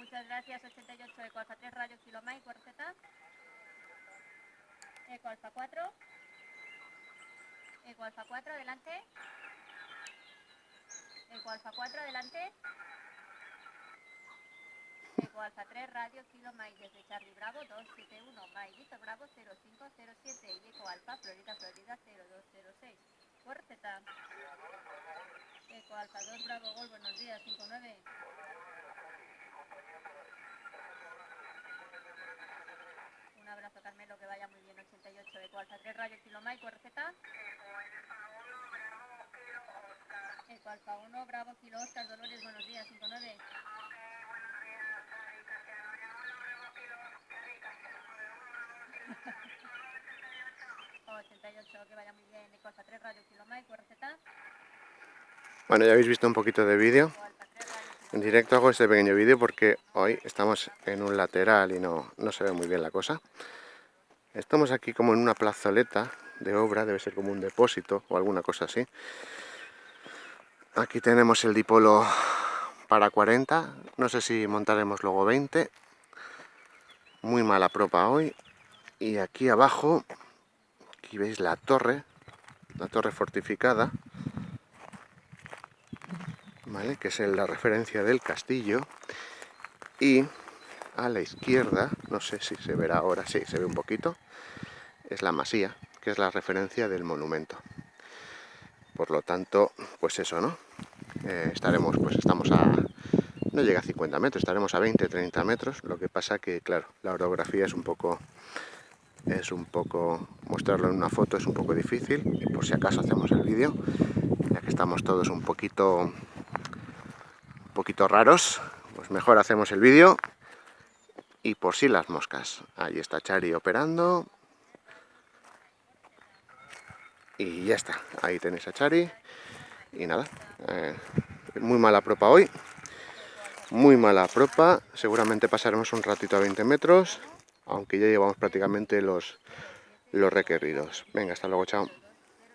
muchas gracias. 88, Eco Alfa 3, Radio Kilo Mike, Z. Eco Alfa 4. Eco Alfa 4, adelante. Eco Alfa 4, adelante. Eco Alfa 3, Radio Kilo Mike, desde Charlie Bravo 271, Mike Víctor Bravo 0507 y Eco Alfa Florida 0206. Z. Eco Alfa 2, Bravo Gol, buenos días, 59. Un abrazo, Carmelo, que vaya muy bien. 88, Eco Alfa 3, Radio Kilo Mike, Z. Eco Alfa 1, Bravo Kilo Oscar, Dolores, buenos días, 59. 88, que vaya muy bien. Eco Alfa 3, Radio Kilo Mike, Z. Bueno, ya habéis visto un poquito de vídeo. En directo hago este pequeño vídeo porque hoy estamos en un lateral y no se ve muy bien la cosa. Estamos aquí como en una plazoleta de obra, debe ser como un depósito o alguna cosa así. Aquí tenemos el dipolo para 40, no sé si montaremos luego 20. Muy mala propa hoy. Y aquí abajo, aquí veis la torre fortificada, ¿vale? Que es la referencia del castillo. Y a la izquierda, no sé si se verá ahora, sí, se ve un poquito, es la masía, que es la referencia del monumento. Por lo tanto, pues eso, ¿no? Estamos a... no llega a 50 metros, estaremos a 20, 30 metros. Lo que pasa que, claro, la orografía es un poco, mostrarlo en una foto es un poco difícil. Y por si acaso hacemos el vídeo, ya que estamos todos un poquito raros, pues mejor hacemos el vídeo. Y por si las moscas, ahí está Chari operando. Y ya está, ahí tenéis a Chari. Y nada, muy mala propa hoy. Muy mala propa. Seguramente pasaremos un ratito a 20 metros. Aunque ya llevamos prácticamente los requeridos. Venga, hasta luego, chao.